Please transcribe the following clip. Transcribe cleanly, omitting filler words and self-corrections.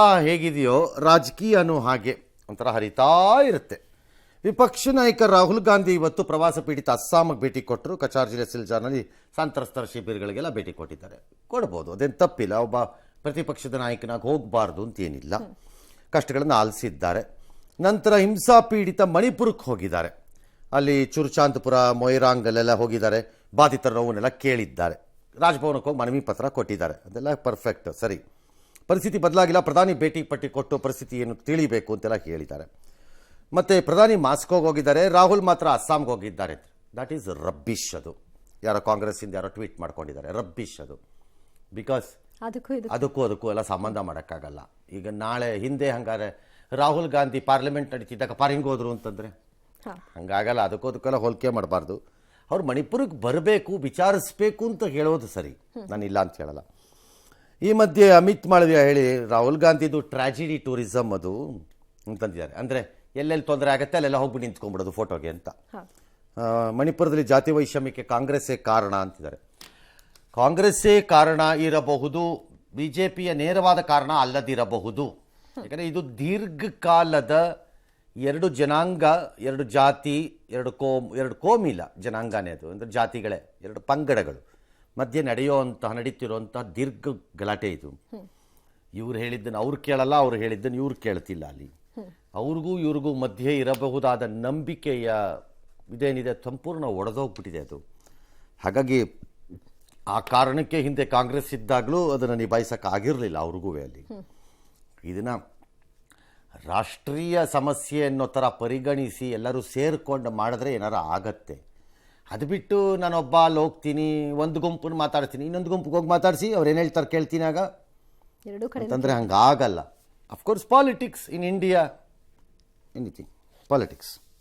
ಹೇಗಿದೆಯೋ ರಾಜಕೀಯನೂ ಹಾಗೆ ಒಂಥರ ಹರಿತಾ ಇರುತ್ತೆ. ವಿಪಕ್ಷ ನಾಯಕ ರಾಹುಲ್ ಗಾಂಧಿ ಇವತ್ತು ಪ್ರವಾಸ ಪೀಡಿತ ಅಸ್ಸಾಂಗೆ ಭೇಟಿ ಕೊಟ್ಟರು. ಕಚಾರ್ ಜಿಲ್ಲೆ ಸಿಲ್ಚಾರ್ನಲ್ಲಿ ಸಂತ್ರಸ್ತರ ಶಿಬಿರಗಳಿಗೆಲ್ಲ ಭೇಟಿ ಕೊಟ್ಟಿದ್ದಾರೆ. ಕೊಡ್ಬೋದು, ಅದೇನು ತಪ್ಪಿಲ್ಲ. ಒಬ್ಬ ಪ್ರತಿಪಕ್ಷದ ನಾಯಕನಾಗಿ ಹೋಗಬಾರ್ದು ಅಂತೇನಿಲ್ಲ. ಕಷ್ಟಗಳನ್ನು ಆಲಿಸಿದ್ದಾರೆ. ನಂತರ ಹಿಂಸಾ ಪೀಡಿತ ಮಣಿಪುರಕ್ಕೆ ಹೋಗಿದ್ದಾರೆ. ಅಲ್ಲಿ ಚುರ್ಚಾಂದ್ಪುರ, ಮೊಯ್ರಾಂಗ್ ಅಲ್ಲೆಲ್ಲ ಹೋಗಿದ್ದಾರೆ. ಬಾಧಿತರ ನೋವನ್ನೆಲ್ಲ ಕೇಳಿದ್ದಾರೆ. ರಾಜಭವನಕ್ಕೆ ಹೋಗಿ ಮನವಿ ಪತ್ರ ಕೊಟ್ಟಿದ್ದಾರೆ. ಅದೆಲ್ಲ ಪರ್ಫೆಕ್ಟ್, ಸರಿ. ಪರಿಸ್ಥಿತಿ ಬದಲಾಗಿಲ್ಲ, ಪ್ರಧಾನಿ ಭೇಟಿ ಪಟ್ಟಿ ಕೊಟ್ಟು ಪರಿಸ್ಥಿತಿ ಏನು ತಿಳಿಬೇಕು ಅಂತೆಲ್ಲ ಹೇಳಿದ್ದಾರೆ. ಮತ್ತು ಪ್ರಧಾನಿ ಮಾಸ್ಕೋಗೆ ಹೋಗಿದ್ದಾರೆ, ರಾಹುಲ್ ಮಾತ್ರ ಅಸ್ಸಾಂಗೆ ಹೋಗಿದ್ದಾರೆ. That is rubbish. ಅದು ಯಾರೋ ಕಾಂಗ್ರೆಸ್ಸಿಂದ ಯಾರೋ ಟ್ವೀಟ್ ಮಾಡ್ಕೊಂಡಿದ್ದಾರೆ, ರಬ್ಬಿಶ್ ಅದು. ಬಿಕಾಸ್ ಅದಕ್ಕೂ ಎಲ್ಲ ಸಂಬಂಧ ಮಾಡೋಕ್ಕಾಗಲ್ಲ. ಈಗ ನಾಳೆ ಹಿಂದೆ ಹಂಗಾರೆ ರಾಹುಲ್ ಗಾಂಧಿ ಪಾರ್ಲಿಮೆಂಟ್ ನಡೀತಿದ್ದಾಗ ಪಾರಿಂಗ್ ಹೋದ್ರು ಅಂತಂದರೆ ಹಂಗಾಗಲ್ಲ. ಅದಕ್ಕೆಲ್ಲ ಹೋಲಿಕೆ ಮಾಡಬಾರ್ದು. ಅವ್ರು ಮಣಿಪುರಕ್ಕೆ ಬರಬೇಕು, ವಿಚಾರಿಸ್ಬೇಕು ಅಂತ ಹೇಳೋದು ಸರಿ, ನಾನಿಲ್ಲ ಅಂತ ಹೇಳಲ್ಲ. ಈ ಮಧ್ಯೆ ಅಮಿತ್ ಮಾಳವಿಯಾ ಹೇಳಿ ರಾಹುಲ್ ಗಾಂಧಿದು ಟ್ರಾಜಿಡಿ ಟೂರಿಸಮ್ ಅದು ಅಂತಂದಿದ್ದಾರೆ. ಅಂದರೆ ಎಲ್ಲೆಲ್ಲಿ ತೊಂದರೆ ಆಗುತ್ತೆ ಅಲ್ಲೆಲ್ಲ ಹೋಗ್ಬಿಟ್ಟು ನಿಂತ್ಕೊಂಡ್ಬಿಡೋದು ಫೋಟೋಗೆ ಅಂತ. ಮಣಿಪುರದಲ್ಲಿ ಜಾತಿ ವೈಷಮ್ಯಕ್ಕೆ ಕಾಂಗ್ರೆಸ್ಸೇ ಕಾರಣ ಅಂತಿದ್ದಾರೆ. ಕಾಂಗ್ರೆಸ್ಸೇ ಕಾರಣ ಇರಬಹುದು, ಬಿಜೆಪಿಯ ನೇರವಾದ ಕಾರಣ ಅಲ್ಲದಿರಬಹುದು. ಯಾಕಂದರೆ ಇದು ದೀರ್ಘಕಾಲದ ಎರಡು ಜನಾಂಗ, ಎರಡು ಜಾತಿ, ಎರಡು ಕೋಮಿಲ್ಲ, ಜನಾಂಗನೇ ಅದು. ಅಂದರೆ ಜಾತಿಗಳೇ, ಎರಡು ಪಂಗಡಗಳು ಮಧ್ಯೆ ನಡೀತಿರೋಂಥ ದೀರ್ಘ ಗಲಾಟೆ ಇದು. ಇವ್ರು ಹೇಳಿದ್ದನ್ನು ಅವ್ರು ಕೇಳಲ್ಲ, ಅವ್ರು ಹೇಳಿದ್ದನ್ನು ಇವ್ರು ಕೇಳ್ತಿಲ್ಲ. ಅಲ್ಲಿ ಅವ್ರಿಗೂ ಇವ್ರಿಗೂ ಮಧ್ಯೆ ಇರಬಹುದಾದ ನಂಬಿಕೆಯ ಇದೇನಿದೆ ಸಂಪೂರ್ಣ ಒಡೆದೋಗ್ಬಿಟ್ಟಿದೆ ಅದು. ಹಾಗಾಗಿ ಆ ಕಾರಣಕ್ಕೆ ಹಿಂದೆ ಕಾಂಗ್ರೆಸ್ ಇದ್ದಾಗಲೂ ಅದನ್ನು ನಿಭಾಯಿಸೋಕ್ಕಾಗಿರಲಿಲ್ಲ ಅವ್ರಿಗೂ. ಅಲ್ಲಿ ಇದನ್ನು ರಾಷ್ಟ್ರೀಯ ಸಮಸ್ಯೆ ಅನ್ನೋ ಥರ ಪರಿಗಣಿಸಿ ಎಲ್ಲರೂ ಸೇರಿಕೊಂಡು ಮಾಡಿದ್ರೆ ಏನಾರ ಆಗತ್ತೆ. ಅದು ಬಿಟ್ಟು ನಾನೊಬ್ಬ ಅಲ್ಲಿ ಹೋಗ್ತೀನಿ, ಒಂದು ಗುಂಪನ್ನು ಮಾತಾಡ್ತೀನಿ, ಇನ್ನೊಂದು ಗುಂಪಿಗೆ ಹೋಗಿ ಮಾತಾಡಿಸಿ ಅವ್ರು ಏನು ಹೇಳ್ತಾರೆ ಕೇಳ್ತೀನಿ ಆಗ ಅಂತಂದರೆ ಹಂಗಾಗಲ್ಲ. Of course politics in India, anything politics.